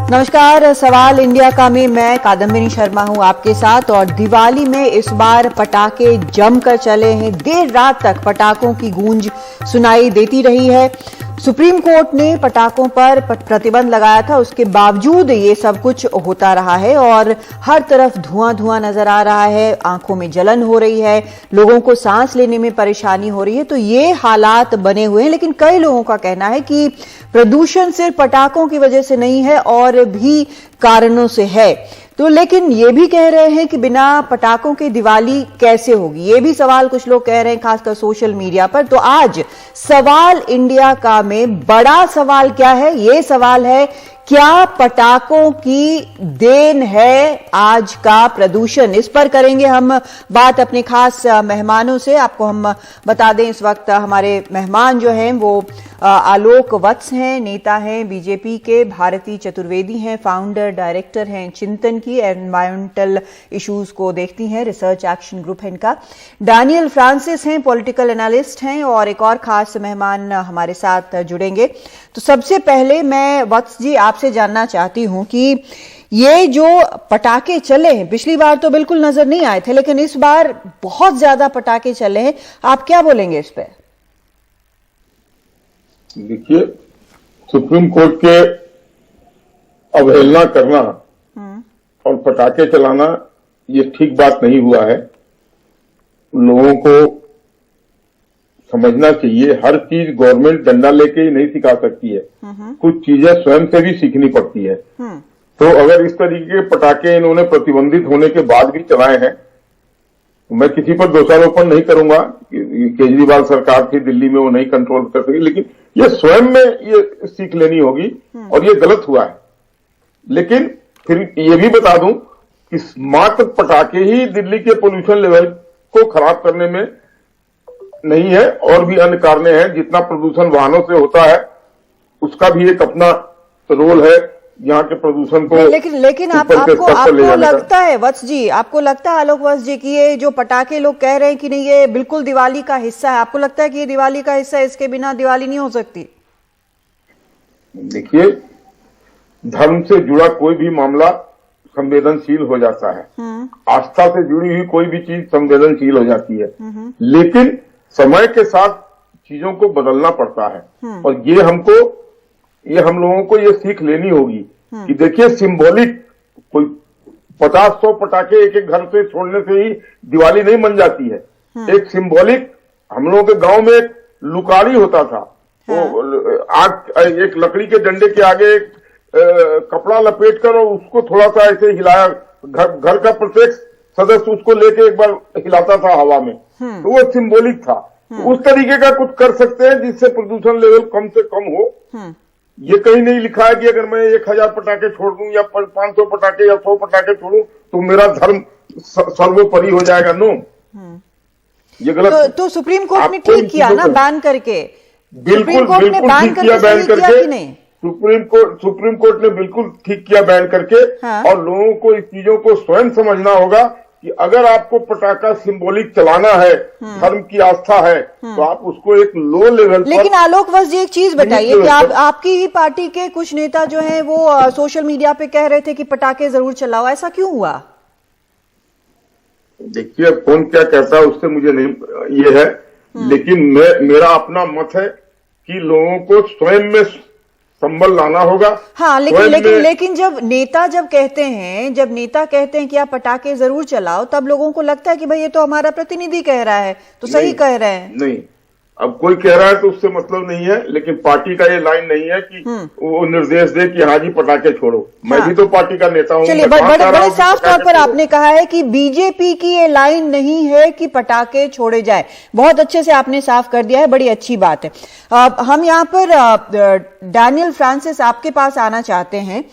नमस्कार, सवाल इंडिया का में मैं कादम्बिनी शर्मा हूं आपके साथ। और दिवाली में इस बार पटाखे जमकर चले हैं। देर रात तक पटाखों की गूंज सुनाई देती रही है। सुप्रीम कोर्ट ने पटाखों पर प्रतिबंध लगाया था, उसके बावजूद ये सब कुछ होता रहा है और हर तरफ धुआं धुआं नजर आ रहा है, आंखों में जलन हो रही है, लोगों को सांस लेने में परेशानी हो रही है। तो ये हालात बने हुए हैं। लेकिन कई लोगों का कहना है कि प्रदूषण सिर्फ पटाखों की वजह से नहीं है और भी कारणों से है। तो लेकिन ये भी कह रहे हैं कि बिना पटाखों के दिवाली कैसे होगी, ये भी सवाल कुछ लोग कह रहे हैं, खासकर सोशल मीडिया पर। तो आज सवाल इंडिया का में बड़ा सवाल क्या है, ये सवाल है क्या पटाखों की देन है आज का प्रदूषण। इस पर करेंगे हम बात अपने खास मेहमानों से। आपको हम बता दें इस वक्त हमारे मेहमान जो हैं वो आलोक वत्स हैं, नेता हैं बीजेपी के, भारती चतुर्वेदी हैं, फाउंडर डायरेक्टर हैं चिंतन की, एनवायरमेंटल इश्यूज को देखती हैं, रिसर्च एक्शन ग्रुप है इनका, डैनियल फ्रांसिस हैं, पॉलिटिकल एनालिस्ट हैं, और एक और खास मेहमान हमारे साथ जुड़ेंगे। तो सबसे पहले मैं वत्स जी आपसे जानना चाहती हूं कि ये जो पटाखे चले हैं, पिछली बार तो बिल्कुल नजर नहीं आए थे, लेकिन इस बार बहुत ज्यादा पटाखे चले हैं, आप क्या बोलेंगे इस पे? देखिए, सुप्रीम कोर्ट के अवहेलना करना और पटाखे चलाना ये ठीक बात नहीं हुआ है। लोगों को समझना चाहिए, हर चीज गवर्नमेंट डंडा लेके ही नहीं सिखा सकती है, कुछ चीजें स्वयं से भी सीखनी पड़ती है। तो अगर इस तरीके के पटाखे इन्होंने प्रतिबंधित होने के बाद भी चलाए हैं, मैं किसी पर दोषारोपण नहीं करूंगा। केजरीवाल सरकार थी दिल्ली में, वो नहीं कंट्रोल कर सकी, लेकिन ये स्वयं में ये सीख लेनी होगी और ये गलत हुआ है। लेकिन फिर ये भी बता दूं कि मात्र पटाखे ही दिल्ली के पोल्यूशन लेवल को खराब करने में नहीं है, और भी अन्य कारण हैं। जितना प्रदूषण वाहनों से होता है उसका भी एक अपना रोल है यहाँ के प्रदूषण को। लेकिन आपको लगता है वत्स जी, आपको लगता है आलोक वत्स जी कि ये जो पटाखे लोग कह रहे हैं कि नहीं ये बिल्कुल दिवाली का हिस्सा है, आपको लगता है कि ये दिवाली का हिस्सा है, इसके बिना दिवाली नहीं हो सकती? देखिए, धर्म से जुड़ा कोई भी मामला संवेदनशील हो जाता है, आस्था से जुड़ी हुई कोई भी चीज संवेदनशील हो जाती है, लेकिन समय के साथ चीजों को बदलना पड़ता है। और ये हम लोगों को ये सीख लेनी होगी कि देखिए, सिंबॉलिक कोई 50-100 पटाखे एक एक घर से छोड़ने से ही दिवाली नहीं बन जाती है। एक सिंबॉलिक, हम लोगों के गांव में एक लुकारी होता था, वो आग, एक लकड़ी के डंडे के आगे कपड़ा लपेट कर और उसको थोड़ा सा ऐसे हिलाया, घर का प्रत्येक सदस्य उसको लेके एक बार हिलाता था हवा में, तो वो सिंबॉलिक था। तो उस तरीके का कुछ कर सकते हैं जिससे प्रदूषण लेवल कम से कम हो। ये कहीं नहीं लिखा है कि अगर मैं 1000 पटाखे छोड़ दूं या 500 पटाखे या 100 पटाखे छोड़ूं तो मेरा धर्म सर्वोपरि हो जाएगा। नो, ये गलत। तो सुप्रीम कोर्ट ने ठीक किया ना बैन करके? बिल्कुल ठीक किया बैन करके। सुप्रीम कोर्ट ने बिल्कुल ठीक किया बैन करके। और लोगों को इस चीजों को स्वयं समझना होगा कि अगर आपको पटाखा सिंबॉलिक चलाना है, धर्म की आस्था है, तो आप उसको एक लो लेवल पर। लेकिन आलोक वत्स जी एक चीज बताइए कि आपकी ही पार्टी के कुछ नेता जो हैं वो सोशल मीडिया पे कह रहे थे कि पटाखे जरूर चलाओ, ऐसा क्यों हुआ? देखिए, अब कौन क्या कहता है उससे मुझे नहीं ये है, लेकिन मेरा अपना मत है कि लोगों को स्वयं में संबल लाना होगा। हाँ, लेकिन जब नेता कहते हैं कि आप पटाखे जरूर चलाओ, तब लोगों को लगता है कि भाई ये तो हमारा प्रतिनिधि कह रहा है, तो सही कह रहे हैं। नहीं, अब कोई कह रहा है तो उससे मतलब नहीं है, लेकिन पार्टी का ये लाइन नहीं है कि वो निर्देश दे कि हाँ जी पटाखे छोड़ो। मैं भी तो पार्टी का नेता हूँ। चलिए, बड़े साफ तौर पर आपने कहा है कि बीजेपी की ये लाइन नहीं है कि पटाखे छोड़े जाए। बहुत अच्छे से आपने साफ कर दिया है, बड़ी अच्छी बात है। हम यहाँ पर डैनियल फ्रांसिस आपके पास आना चाहते हैं।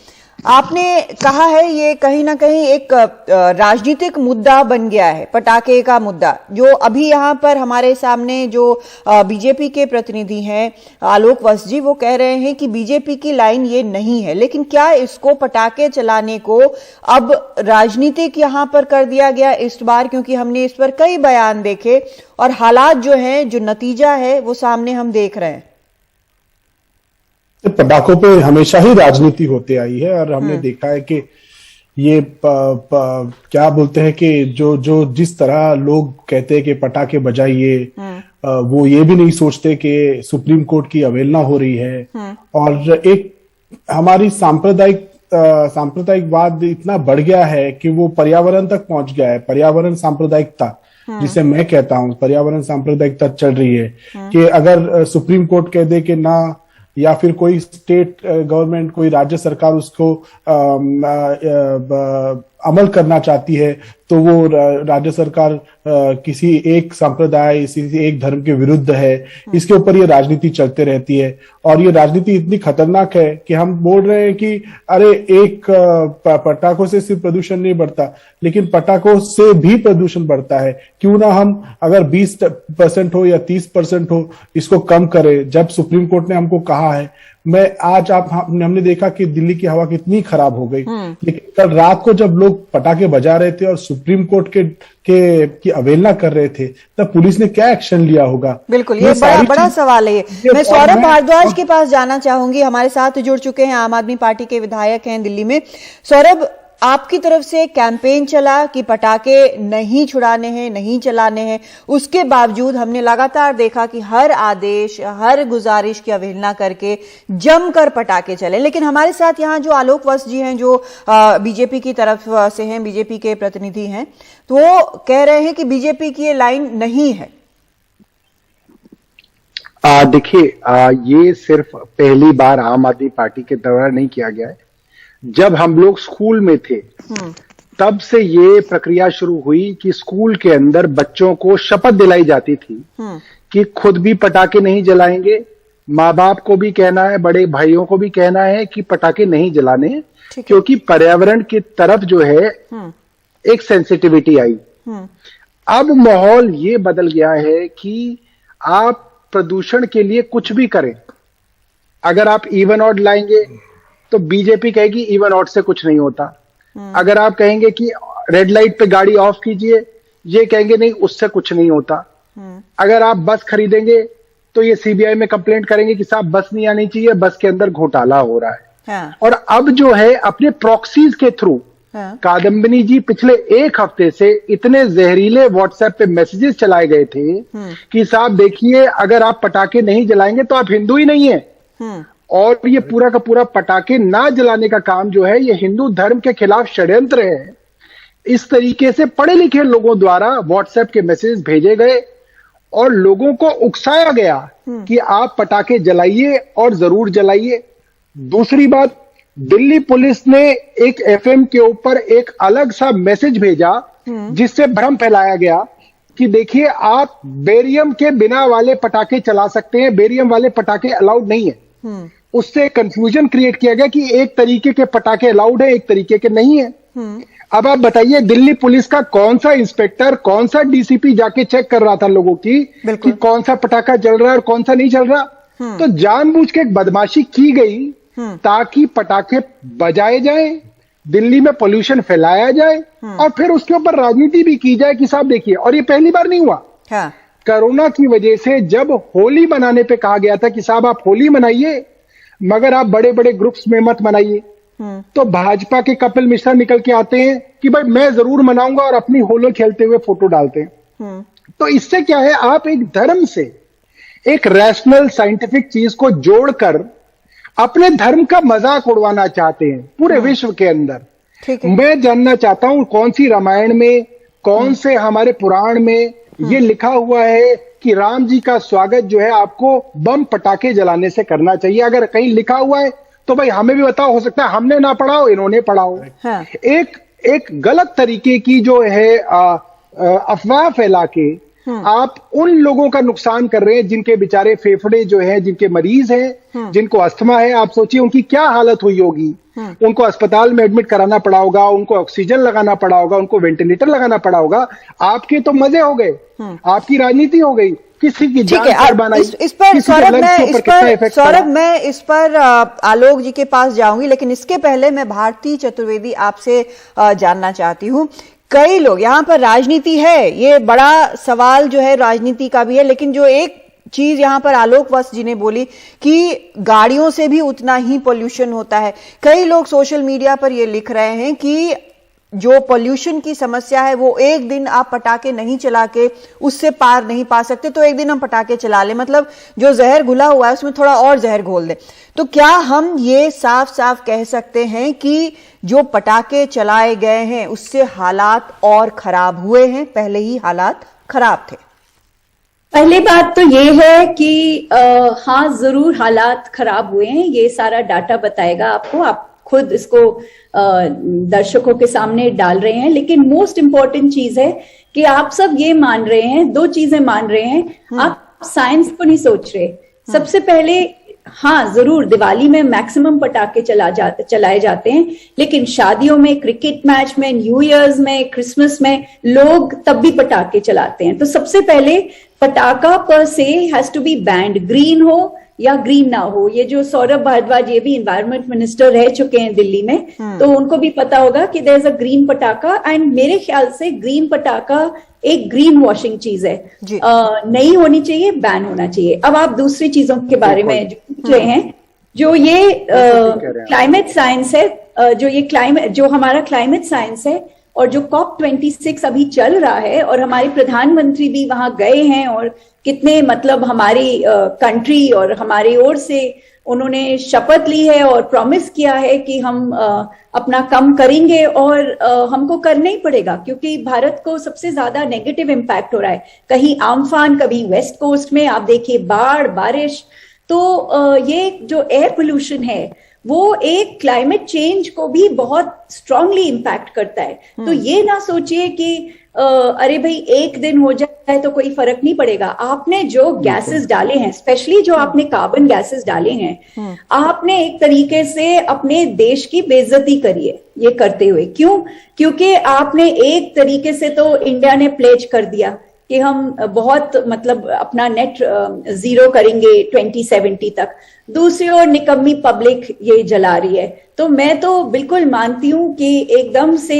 आपने कहा है ये कहीं ना कहीं एक राजनीतिक मुद्दा बन गया है, पटाखे का मुद्दा, जो अभी यहाँ पर हमारे सामने जो बीजेपी के प्रतिनिधि हैं आलोक वत्स जी, वो कह रहे हैं कि बीजेपी की लाइन ये नहीं है। लेकिन क्या इसको, पटाखे चलाने को अब राजनीतिक यहाँ पर कर दिया गया इस बार? क्योंकि हमने इस पर कई बयान देखे और हालात जो हैं, जो नतीजा है वो सामने हम देख रहे हैं। पटाखों पे हमेशा ही राजनीति होते आई है और हमने देखा है कि ये क्या बोलते हैं कि जो जिस तरह लोग कहते हैं कि पटाखे बजाइए, वो ये भी नहीं सोचते कि सुप्रीम कोर्ट की अवहेलना हो रही है। और एक हमारी सांप्रदायिकवाद इतना बढ़ गया है कि वो पर्यावरण तक पहुंच गया है। पर्यावरण सांप्रदायिकता जिसे मैं कहता हूं, पर्यावरण सांप्रदायिकता चल रही है कि अगर सुप्रीम कोर्ट कह दे कि ना, या फिर कोई स्टेट गवर्नमेंट, कोई राज्य सरकार उसको अमल करना चाहती है, तो वो राज्य सरकार किसी एक संप्रदाय, किसी एक धर्म के विरुद्ध है, इसके ऊपर ये राजनीति चलते रहती है। और ये राजनीति इतनी खतरनाक है कि हम बोल रहे हैं कि अरे एक पटाखों से सिर्फ प्रदूषण नहीं बढ़ता, लेकिन पटाखों से भी प्रदूषण बढ़ता है। क्यों ना हम अगर 20% हो या 30% हो, इसको कम करें। जब सुप्रीम कोर्ट ने हमको कहा है, हमने देखा कि दिल्ली की हवा कितनी खराब हो गई, लेकिन कल रात को जब लोग पटाखे बजा रहे थे और सुप्रीम कोर्ट की अवहेलना कर रहे थे, तब पुलिस ने क्या एक्शन लिया होगा? बिल्कुल, ये बड़ा सवाल है। मैं सौरभ भारद्वाज के पास जाना चाहूंगी, हमारे साथ जुड़ चुके हैं, आम आदमी पार्टी के विधायक हैं दिल्ली में। सौरभ, आपकी तरफ से कैंपेन चला कि पटाखे नहीं छुड़ाने हैं, नहीं चलाने हैं, उसके बावजूद हमने लगातार देखा कि हर आदेश, हर गुजारिश की अवहेलना करके जमकर पटाखे चले। लेकिन हमारे साथ यहाँ जो आलोक वत्स जी हैं, जो बीजेपी की तरफ से हैं, बीजेपी के प्रतिनिधि हैं, तो वो कह रहे हैं कि बीजेपी की ये लाइन नहीं है। देखिए, ये सिर्फ पहली बार आम आदमी पार्टी के द्वारा नहीं किया गया है। जब हम लोग स्कूल में थे, तब से ये प्रक्रिया शुरू हुई कि स्कूल के अंदर बच्चों को शपथ दिलाई जाती थी कि खुद भी पटाखे नहीं जलाएंगे, माँ बाप को भी कहना है, बड़े भाइयों को भी कहना है कि पटाखे नहीं जलाने, क्योंकि पर्यावरण की तरफ जो है एक सेंसिटिविटी आई। अब माहौल ये बदल गया है कि आप प्रदूषण के लिए कुछ भी करें। अगर आप इवन ऑड लाएंगे तो बीजेपी कहेगी इवन ऑड से कुछ नहीं होता। अगर आप कहेंगे कि रेड लाइट पे गाड़ी ऑफ कीजिए, ये कहेंगे नहीं, उससे कुछ नहीं होता। अगर आप बस खरीदेंगे तो ये सीबीआई में कंप्लेंट करेंगे कि साहब बस नहीं आनी चाहिए, बस के अंदर घोटाला हो रहा है। और अब जो है अपने प्रॉक्सीज के थ्रू कादम्बिनी जी पिछले एक हफ्ते से इतने जहरीले व्हाट्सएप पे मैसेजेस चलाए गए थे कि साहब देखिए, अगर आप पटाखे नहीं जलाएंगे तो आप हिंदू ही नहीं है। और ये पूरा का पूरा पटाखे ना जलाने का काम जो है, ये हिंदू धर्म के खिलाफ षड्यंत्र है। इस तरीके से पढ़े लिखे लोगों द्वारा व्हाट्सएप के मैसेज भेजे गए और लोगों को उकसाया गया कि आप पटाखे जलाइए और जरूर जलाइए। दूसरी बात, दिल्ली पुलिस ने एक एफएम के ऊपर एक अलग सा मैसेज भेजा जिससे भ्रम फैलाया गया कि देखिए, आप बेरियम के बिना वाले पटाखे चला सकते हैं, बेरियम वाले पटाखे अलाउड नहीं है। उससे कंफ्यूजन क्रिएट किया गया कि एक तरीके के पटाखे अलाउड है, एक तरीके के नहीं है। अब आप बताइए, दिल्ली पुलिस का कौन सा इंस्पेक्टर, कौन सा डीसीपी जाके चेक कर रहा था लोगों की कि कौन सा पटाखा जल रहा है और कौन सा नहीं चल रहा? तो जानबूझ के एक बदमाशी की गई ताकि पटाखे बजाए जाए, दिल्ली में पोल्यूशन फैलाया जाए और फिर उसके ऊपर राजनीति भी की जाए कि साहब देखिए। और ये पहली बार नहीं हुआ। कोरोना की वजह से जब होली मनाने पे कहा गया था कि साहब आप होली मनाइए, मगर आप बड़े बड़े ग्रुप्स में मत मनाइए, तो भाजपा के कपिल मिश्रा निकल के आते हैं कि भाई मैं जरूर मनाऊंगा और अपनी होली खेलते हुए फोटो डालते हैं। तो इससे क्या है, आप एक धर्म से एक रैशनल साइंटिफिक चीज को जोड़कर अपने धर्म का मजाक उड़वाना चाहते हैं पूरे विश्व के अंदर। मैं जानना चाहता हूं कौन सी रामायण में, कौन से हमारे पुराण में ये लिखा हुआ है कि राम जी का स्वागत जो है आपको बम पटाखे जलाने से करना चाहिए? अगर कहीं लिखा हुआ है तो भाई हमें भी बताओ, हो सकता है हमने ना पढ़ा हो, इन्होंने पढ़ा हो। एक गलत तरीके की जो है अफवाह फैला के आप उन लोगों का नुकसान कर रहे हैं जिनके बेचारे फेफड़े जो हैं, जिनके मरीज हैं, जिनको अस्थमा है। आप सोचिए उनकी क्या हालत हुई होगी। उनको अस्पताल में एडमिट कराना पड़ा होगा, उनको ऑक्सीजन लगाना पड़ा होगा, उनको वेंटिलेटर लगाना पड़ा होगा। आपके तो मजे हो गए, आपकी राजनीति हो गई, किसी की जान बनाई। इस पर सौरभ मैं इस पर आलोक जी के पास जाऊंगी, लेकिन इसके पहले मैं भारती चतुर्वेदी आपसे जानना चाहती हूँ। कई लोग यहाँ पर, राजनीति है, ये बड़ा सवाल जो है राजनीति का भी है, लेकिन जो एक चीज यहां पर आलोक वत्स जी ने बोली कि गाड़ियों से भी उतना ही पोल्यूशन होता है। कई लोग सोशल मीडिया पर ये लिख रहे हैं कि जो पोल्यूशन की समस्या है वो एक दिन आप पटाखे नहीं चला के उससे पार नहीं पा सकते, तो एक दिन हम पटाखे चला लें, मतलब जो जहर घुला हुआ है उसमें थोड़ा और जहर घोल दें। तो क्या हम ये साफ साफ कह सकते हैं कि जो पटाखे चलाए गए हैं उससे हालात और खराब हुए हैं, पहले ही हालात खराब थे? पहली बात तो ये है कि हाँ जरूर हालात खराब हुए हैं, ये सारा डाटा बताएगा आपको, आप खुद इसको दर्शकों के सामने डाल रहे हैं। लेकिन मोस्ट इंपॉर्टेंट चीज है कि आप सब ये मान रहे हैं, दो चीजें मान रहे हैं, आप साइंस को नहीं सोच रहे। सबसे पहले हाँ जरूर दिवाली में मैक्सिमम पटाखे चलाए जाते हैं, लेकिन शादियों में, क्रिकेट मैच में, न्यू ईयर्स में, क्रिसमस में लोग तब भी पटाखे चलाते हैं। तो सबसे पहले पटाखा पर से has to be banned, green हो या ग्रीन ना हो। ये जो सौरभ भारद्वाज, ये भी इन्वायरमेंट मिनिस्टर रह चुके हैं दिल्ली में, तो उनको भी पता होगा कि देयर इज अ ग्रीन पटाखा। एंड मेरे ख्याल से ग्रीन पटाखा एक ग्रीन वॉशिंग चीज है, नहीं होनी चाहिए, बैन होना चाहिए। अब आप दूसरी चीजों के बारे में जो पूछ रहे हैं, जो ये क्लाइमेट साइंस है, जो हमारा क्लाइमेट साइंस है और जो COP26 अभी चल रहा है, और हमारे प्रधानमंत्री भी वहां गए हैं और कितने मतलब हमारी कंट्री और हमारी ओर से उन्होंने शपथ ली है और प्रॉमिस किया है कि हम अपना कम करेंगे, और हमको करना ही पड़ेगा क्योंकि भारत को सबसे ज्यादा नेगेटिव इम्पैक्ट हो रहा है। कहीं आम्फान, कभी वेस्ट कोस्ट में आप देखिए बाढ़, बारिश। तो ये जो एयर पोल्यूशन है वो एक क्लाइमेट चेंज को भी बहुत स्ट्रांगली इम्पैक्ट करता है। तो ये ना सोचिए कि अरे भाई एक दिन हो जाए तो कोई फर्क नहीं पड़ेगा। आपने जो गैसेस डाले हैं, स्पेशली जो आपने कार्बन गैसेस डाले हैं, आपने एक तरीके से अपने देश की बेइज्जती करी है ये करते हुए। क्यों? क्योंकि आपने एक तरीके से तो इंडिया ने प्लेज कर दिया कि हम बहुत मतलब अपना नेट जीरो करेंगे 2070 तक। दूसरी ओर निकम्मी पब्लिक ये जला रही है। तो मैं तो बिल्कुल मानती हूँ कि एकदम से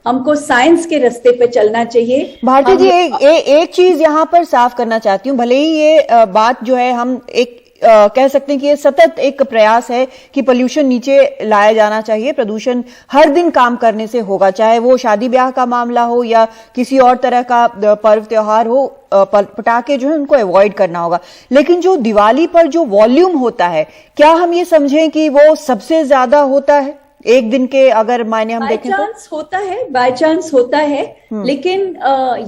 हमको साइंस के रास्ते पे चलना चाहिए। भारती जी, एक चीज यहाँ पर साफ करना चाहती हूँ, भले ही ये बात जो है हम एक कह सकते हैं कि ये सतत एक प्रयास है कि पोल्यूशन नीचे लाया जाना चाहिए। प्रदूषण हर दिन काम करने से होगा, चाहे वो शादी ब्याह का मामला हो या किसी और तरह का पर्व त्योहार हो, पटाखे जो है उनको अवॉइड करना होगा। लेकिन जो दिवाली पर जो वॉल्यूम होता है, क्या हम ये समझें कि वो सबसे ज्यादा होता है एक दिन के, अगर मायने हम देखें तो? बाय चांस होता है, लेकिन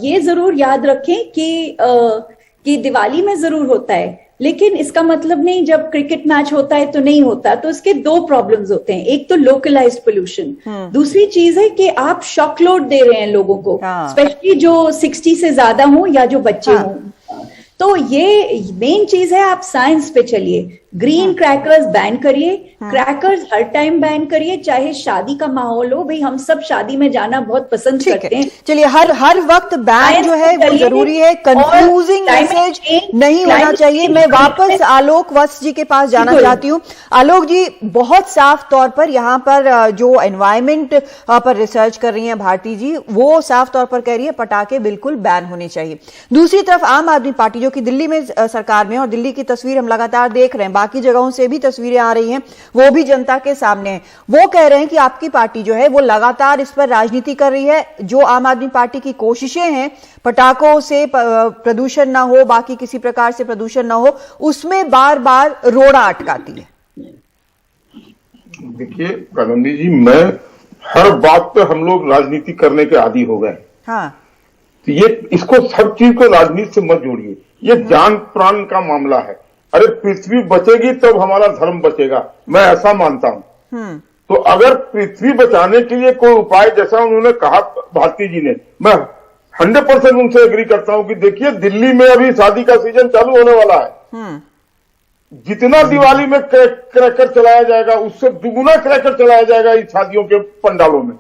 ये जरूर याद रखें कि दिवाली में जरूर होता है, लेकिन इसका मतलब नहीं जब क्रिकेट मैच होता है तो नहीं होता। तो इसके दो प्रॉब्लम्स होते हैं, एक तो लोकलाइज्ड पोल्यूशन, दूसरी चीज है कि आप शॉक लोड दे रहे हैं लोगों को, स्पेशली जो 60 से ज्यादा हो या जो बच्चे हों। तो ये मेन चीज है, आप साइंस पे चलिए। ग्रीन क्रैकर्स बैन करिए, क्रैकर्स हर टाइम बैन करिए, चाहे शादी का माहौल हो। भाई हम सब शादी में जाना बहुत पसंद करते हैं। चलिए, हर वक्त बैन जो है वो जरूरी है, कंफ्यूजिंग मैसेज नहीं होना चाहिए। मैं वापस आलोक वत्स जी के पास जाना चाहती हूँ। आलोक जी, बहुत साफ तौर पर यहाँ पर जो एनवायरमेंट पर रिसर्च कर रही हैं भारती जी, वो साफ तौर पर कह रही है पटाखे बिल्कुल बैन होने चाहिए। दूसरी तरफ आम आदमी पार्टी जो कि दिल्ली में सरकार में, और दिल्ली की तस्वीर हम लगातार देख रहे हैं, बाकी जगहों से भी तस्वीरें आ रही हैं, वो भी जनता के सामने है, वो कह रहे हैं कि आपकी पार्टी जो है वो लगातार इस पर राजनीति कर रही है। जो आम आदमी पार्टी की कोशिशें हैं पटाखों से प्रदूषण ना हो, बाकी किसी प्रकार से प्रदूषण ना हो, उसमें बार बार रोड़ा अटकाती है। देखिए कादम्बरी जी, मैं हर बात पे हम लोग राजनीति करने के आदी हो गए। हाँ, तो ये इसको सब चीज को राजनीति से मत जोड़िए, ये जान प्राण का मामला है। अरे पृथ्वी बचेगी तब हमारा धर्म बचेगा, मैं ऐसा मानता हूं। तो अगर पृथ्वी बचाने के लिए कोई उपाय, जैसा उन्होंने कहा भारती जी ने, मैं 100% उनसे एग्री करता हूं कि देखिए दिल्ली में अभी शादी का सीजन चालू होने वाला है। जितना दिवाली में क्रैकर चलाया जाएगा उससे दुगुना क्रैकर चलाया जाएगा इस शादियों के पंडालों में।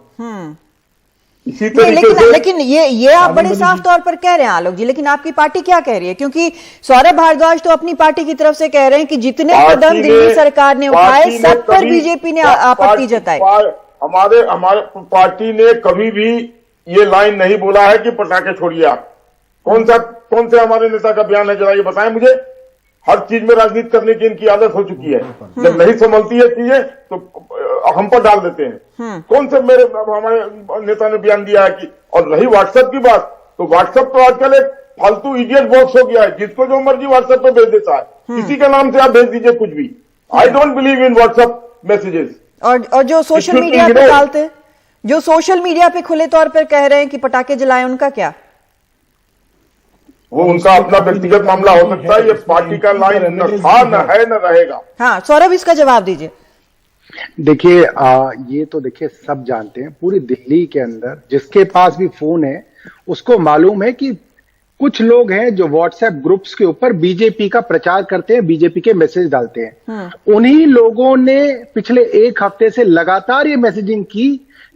इसी तरीके से लेकिन ये आप बड़े साफ तौर पर कह रहे हैं आलोक जी, लेकिन आपकी पार्टी क्या कह रही है? क्योंकि सौरभ भारद्वाज तो अपनी पार्टी की तरफ से कह रहे हैं कि जितने कदम दिल्ली सरकार ने उठाए सब पर बीजेपी ने आपत्ति जताई। हमारे पार्टी ने कभी भी ये लाइन नहीं बोला है कि पटाखे छोड़िए आप। कौन सा कौन से हमारे नेता का बयान है, जरा ये बताएं मुझे। हर चीज में राजनीति करने की इनकी आदत हो चुकी है, जब नहीं संभलती है चीजें तो हम पर डाल देते हैं। कौन से मेरे हमारे नेता ने बयान दिया है कि, और रही व्हाट्सएप की बात, तो व्हाट्सएप तो आजकल एक फालतू इडियट बॉक्स हो गया है, जिसको जो मर्जी व्हाट्सएप पे भेज देता है, किसी के नाम से आप भेज दीजिए कुछ भी। I don't believe in WhatsApp messages. और जो सोशल मीडिया पे डालते, जो सोशल मीडिया पे खुले तौर पर कह रहे हैं कि पटाखे जलाएं, उनका क्या? वो उनका अपना व्यक्तिगत मामला हो सकता है, ये पार्टी का लाइन न था, न है, न रहेगा। हाँ सौरभ, इसका जवाब दीजिए। देखिए ये तो देखिए सब जानते हैं, पूरी दिल्ली के अंदर जिसके पास भी फोन है उसको मालूम है कि कुछ लोग हैं जो व्हाट्सएप ग्रुप्स के ऊपर बीजेपी का प्रचार करते हैं, बीजेपी के मैसेज डालते हैं। उन्हीं लोगों ने पिछले एक हफ्ते से लगातार ये मैसेजिंग की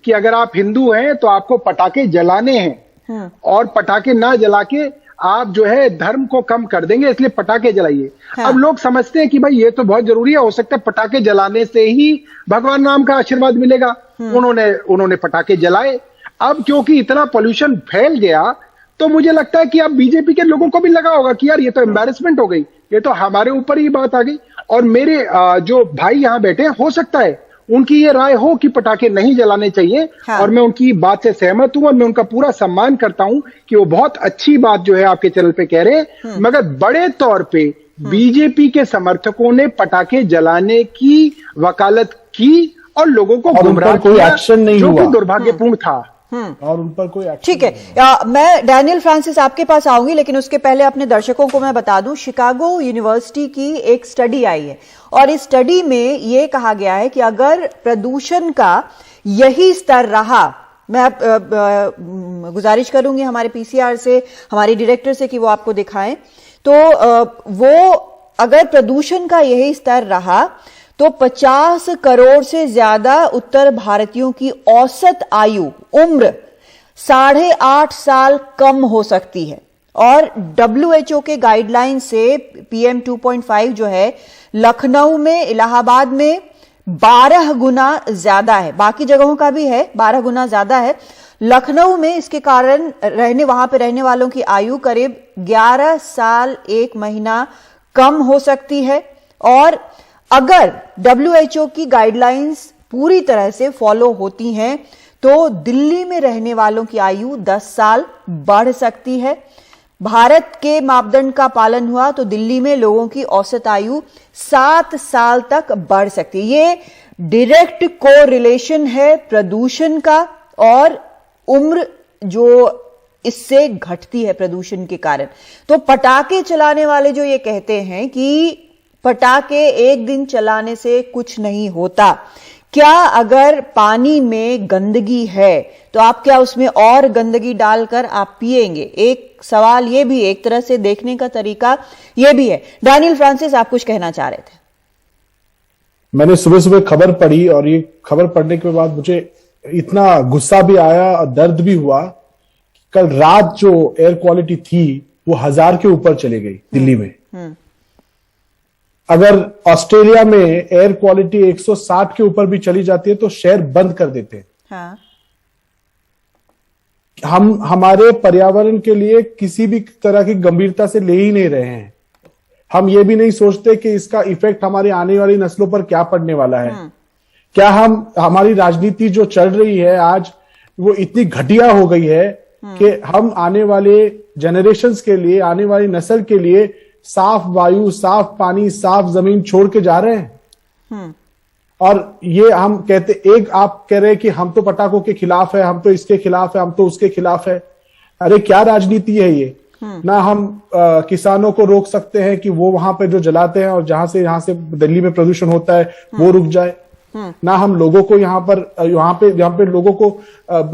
कि अगर आप हिंदू हैं तो आपको पटाखे जलाने हैं, और पटाखे ना जला के आप जो है धर्म को कम कर देंगे, इसलिए पटाखे जलाइए। हाँ। अब लोग समझते हैं कि भाई ये तो बहुत जरूरी है, हो सकता है पटाखे जलाने से ही भगवान राम का आशीर्वाद मिलेगा। उन्होंने पटाखे जलाए। अब क्योंकि इतना पोल्यूशन फैल गया तो मुझे लगता है कि अब बीजेपी के लोगों को भी लगा होगा कि यार ये तो एम्बैरेसमेंट हो गई, ये तो हमारे ऊपर ही बात आ गई। और मेरे जो भाई यहाँ बैठे हैं, हो सकता है उनकी ये राय हो कि पटाखे नहीं जलाने चाहिए। हाँ। और मैं उनकी बात से सहमत हूं और मैं उनका पूरा सम्मान करता हूं कि वो बहुत अच्छी बात जो है आपके चैनल पे कह रहे हैं। मगर बड़े तौर पे बीजेपी के समर्थकों ने पटाखे जलाने की वकालत की और लोगों को गुमराह कोई एक्शन नहीं हुआ, जो कि दुर्भाग्यपूर्ण था। और उन पर कोई एक्शन। ठीक है, मैं डैनियल फ्रांसिस आपके पास आऊंगी, लेकिन उसके पहले अपने दर्शकों को मैं बता दूं, शिकागो यूनिवर्सिटी की एक स्टडी आई है और इस स्टडी में यह कहा गया है कि अगर प्रदूषण का यही स्तर रहा, मैं गुजारिश करूंगी हमारे पीसीआर से, हमारे डायरेक्टर से कि वो आपको दिखाएं, तो वो अगर प्रदूषण का यही स्तर रहा तो 50 करोड़ से ज्यादा उत्तर भारतीयों की औसत आयु उम्र 8.5 साल कम हो सकती है। और WHO के गाइडलाइन से PM 2.5 जो है लखनऊ में, इलाहाबाद में 12 गुना ज्यादा है, बाकी जगहों का भी है, 12 गुना ज्यादा है लखनऊ में। इसके कारण वहां पे रहने वालों की आयु करीब 11 साल 1 महीना कम हो सकती है। और अगर WHO की गाइडलाइंस पूरी तरह से फॉलो होती हैं तो दिल्ली में रहने वालों की आयु 10 साल बढ़ सकती है। भारत के मापदंड का पालन हुआ तो दिल्ली में लोगों की औसत आयु 7 साल तक बढ़ सकती है। ये डायरेक्ट कोरिलेशन है प्रदूषण का और उम्र जो इससे घटती है प्रदूषण के कारण। तो पटाखे चलाने वाले जो ये कहते हैं कि पटाखे एक दिन चलाने से कुछ नहीं होता, क्या अगर पानी में गंदगी है तो आप क्या उसमें और गंदगी डालकर आप पिएंगे? एक सवाल ये भी, एक तरह से देखने का तरीका ये भी है। डैनियल फ्रांसिस, आप कुछ कहना चाह रहे थे? मैंने सुबह सुबह खबर पढ़ी और ये खबर पढ़ने के बाद मुझे इतना गुस्सा भी आया और दर्द भी हुआ। कल रात जो एयर क्वालिटी थी वो 1000 के ऊपर चली गई दिल्ली में। अगर ऑस्ट्रेलिया में एयर क्वालिटी 160 के ऊपर भी चली जाती है तो शहर बंद कर देते हैं। हाँ। हम हमारे पर्यावरण के लिए किसी भी तरह की गंभीरता से ले ही नहीं रहे हैं। हम ये भी नहीं सोचते कि इसका इफेक्ट हमारी आने वाली नस्लों पर क्या पड़ने वाला है। क्या हमारी राजनीति जो चल रही है आज वो इतनी घटिया हो गई है कि हम आने वाले जनरेशन्स के लिए, आने वाली नस्ल के लिए साफ वायु, साफ पानी, साफ जमीन छोड़ के जा रहे हैं। और ये हम कहते, एक आप कह रहे हैं कि हम तो पटाखों के खिलाफ है, हम तो इसके खिलाफ है, हम तो उसके खिलाफ है। अरे क्या राजनीति है ये? ना हम किसानों को रोक सकते हैं कि वो वहां पे जो जलाते हैं और यहां से दिल्ली में प्रदूषण होता है वो रुक जाए, ना हम लोगों को यहाँ पे लोगों को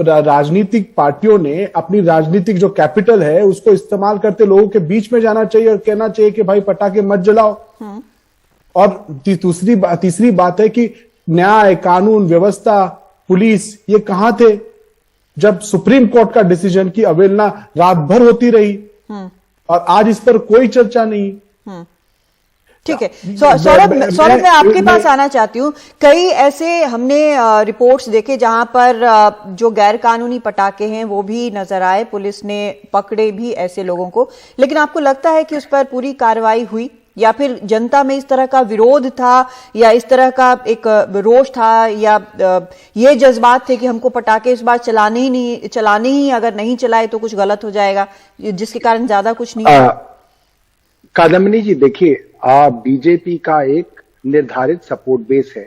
राजनीतिक पार्टियों ने अपनी राजनीतिक जो कैपिटल है उसको इस्तेमाल करते लोगों के बीच में जाना चाहिए और कहना चाहिए कि भाई पटाखे मत जलाओ। और तीसरी बात है कि न्याय, कानून व्यवस्था, पुलिस ये कहां थे जब सुप्रीम कोर्ट का डिसीजन की अवहेलना रात भर होती रही और आज इस पर कोई चर्चा नहीं। ठीक है। सौरभ, मैं आपके पास आना चाहती हूँ। कई ऐसे हमने रिपोर्ट्स देखे जहां पर जो गैर कानूनी पटाखे हैं वो भी नजर आए, पुलिस ने पकड़े भी ऐसे लोगों को, लेकिन आपको लगता है कि उस पर पूरी कार्रवाई हुई, या फिर जनता में इस तरह का विरोध था, या इस तरह का एक रोष था, या ये जज्बात थे कि हमको पटाखे इस बार चलाने ही अगर नहीं चलाए तो कुछ गलत हो जाएगा, जिसके कारण ज्यादा कुछ नहीं? कादम्बिनी जी देखिए, बीजेपी का एक निर्धारित सपोर्ट बेस है,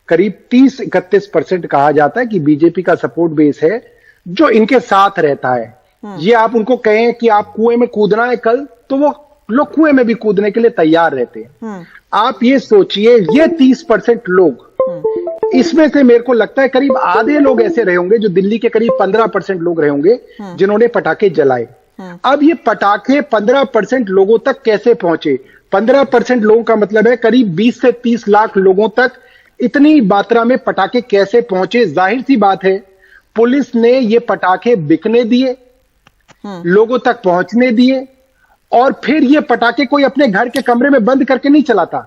करीब 30-31% कहा जाता है कि बीजेपी का सपोर्ट बेस है जो इनके साथ रहता है। ये आप उनको कहें कि आप कुएं में कूदना है कल, तो वो लोग कुएं में भी कूदने के लिए तैयार रहते हैं। आप ये सोचिए, ये 30% लोग, इसमें से मेरे को लगता है करीब आधे लोग ऐसे रहे होंगे, जो दिल्ली के करीब 15% लोग रहे होंगे जिन्होंने पटाखे जलाए। अब ये पटाखे 15% लोगों तक कैसे पहुंचे? 15% लोगों का मतलब है करीब 20 से 30 लाख लोगों तक इतनी मात्रा में पटाखे कैसे पहुंचे? जाहिर सी बात है, पुलिस ने ये पटाखे बिकने दिए, लोगों तक पहुंचने दिए, और फिर ये पटाखे कोई अपने घर के कमरे में बंद करके नहीं चलाता,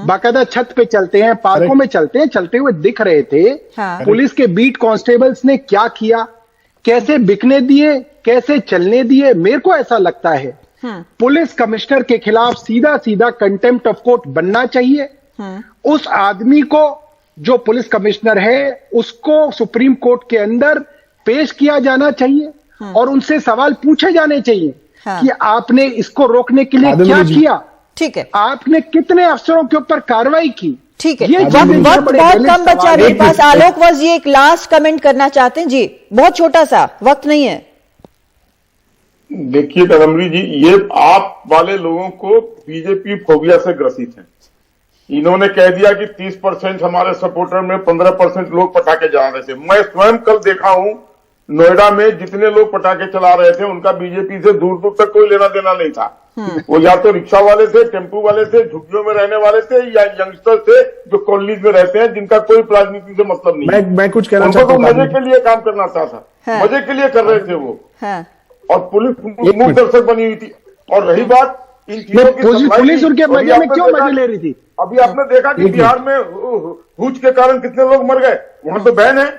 बाकायदा छत पे चलते हैं, पार्कों में चलते हैं, चलते हुए दिख रहे थे। पुलिस के बीट कांस्टेबल्स ने क्या किया, कैसे बिकने दिए, कैसे चलने दिए? मेरे को ऐसा लगता है पुलिस कमिश्नर के खिलाफ सीधा सीधा कंटेम्प्ट ऑफ कोर्ट बनना चाहिए। उस आदमी को, जो पुलिस कमिश्नर है, उसको सुप्रीम कोर्ट के अंदर पेश किया जाना चाहिए और उनसे सवाल पूछे जाने चाहिए कि आपने इसको रोकने के लिए क्या किया। ठीक है, आपने कितने अफसरों के ऊपर कार्रवाई की। ठीक है, वक्त बहुत कम बचा है मेरे पास। आलोक वज जी एक लास्ट कमेंट करना चाहते हैं जी, बहुत छोटा सा, वक्त नहीं है। देखिए कादम्बिनी जी, ये आप वाले लोगों को बीजेपी फोबिया से ग्रसित है। इन्होंने कह दिया कि 30% हमारे सपोर्टर में 15% लोग पटाखे जला रहे थे। मैं स्वयं कल देखा हूं, नोएडा में जितने लोग पटाखे चला रहे थे उनका बीजेपी से दूर दूर तक कोई लेना देना नहीं था। वो या तो रिक्शा वाले थे, टेम्पू वाले थे, झुग्गियों में रहने वाले थे, या यंगस्टर थे जो कॉलोनीज में रहते हैं, जिनका कोई राजनीति से मतलब नहीं। मैं कुछ कहना चाहता हूं। मजे के लिए काम करना था, मजे के लिए कर रहे थे वो, और पुलिस मुख दर्शक बनी हुई थी। और रही बात इन चीजों की, पुलिस उनके मजे में क्यों मजे ले रही थी? अभी आपने देखा कि बिहार में हुज के कारण कितने लोग मर गए, वहां तो बैन है,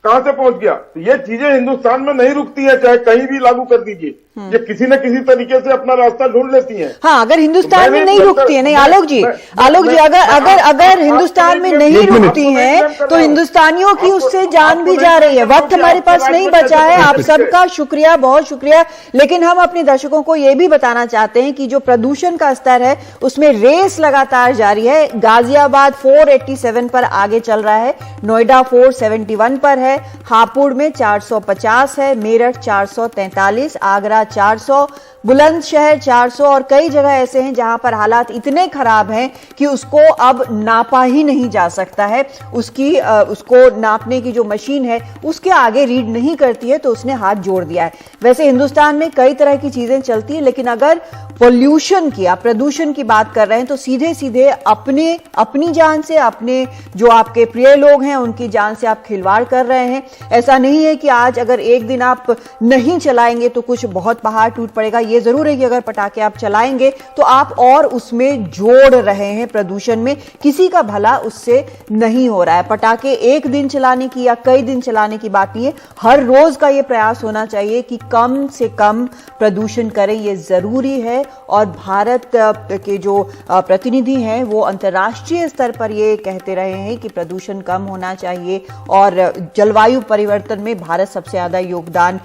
कहां से पहुंच गया। तो ये चीजें हिंदुस्तान में नहीं रुकती है, चाहे कहीं भी लागू कर दीजिए, ये किसी न किसी तरीके से अपना रास्ता ढूंढ लेती हैं। हाँ, अगर हिंदुस्तान में नहीं रुकती है, नहीं आलोक जी, अगर हिंदुस्तान में नहीं रुकती हैं तो हिंदुस्तानियों की उससे जान भी जा रही है। वक्त हमारे पास नहीं बचा है। आप सबका शुक्रिया, बहुत शुक्रिया। लेकिन हम अपने दर्शकों को यह भी बताना चाहते हैं कि जो प्रदूषण का स्तर है उसमें रेस लगातार जारी है। गाजियाबाद 487 पर आगे चल रहा है, नोएडा 471 पर है, हापुड़ में 450 है, मेरठ 443, आगरा 400, बुलंदशहर 400, और कई जगह ऐसे हैं जहां पर हालात इतने खराब हैं कि उसको अब नापा ही नहीं जा सकता है। उसको नापने की जो मशीन है उसके आगे रीड नहीं करती है, तो उसने हाथ जोड़ दिया है। वैसे हिंदुस्तान में कई तरह की चीजें चलती है, लेकिन अगर पोल्यूशन की, आप प्रदूषण की बात कर रहे हैं, तो सीधे सीधे अपनी जान से, अपने जो आपके प्रिय लोग हैं उनकी जान से आप खिलवाड़ कर रहे हैं। ऐसा नहीं है कि आज अगर एक दिन आप नहीं चलाएंगे तो कुछ बहुत पहाड़ टूट पड़ेगा। ये जरूर है कि अगर पटाखे आप चलाएंगे तो आप और उसमें जोड़ रहे हैं प्रदूषण में, किसी का भला उससे नहीं हो रहा है। पटाखे एक दिन चलाने की या कई दिन चलाने की बात नहीं है, हर रोज का यह प्रयास होना चाहिए कि कम से कम प्रदूषण करें, यह जरूरी है। और भारत के जो प्रतिनिधि हैं वो अंतर्राष्ट्रीय स्तर पर ये कहते रहे हैं कि प्रदूषण कम होना चाहिए, और जलवायु परिवर्तन में भारत सबसे ज्यादा योगदान,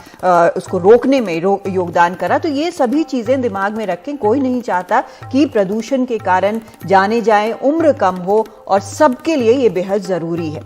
उसको रोकने में योगदान करा। तो ये सभी चीजें दिमाग में रखें। कोई नहीं चाहता कि प्रदूषण के कारण जाने जाए, उम्र कम हो, और सबके लिए ये बेहद जरूरी है।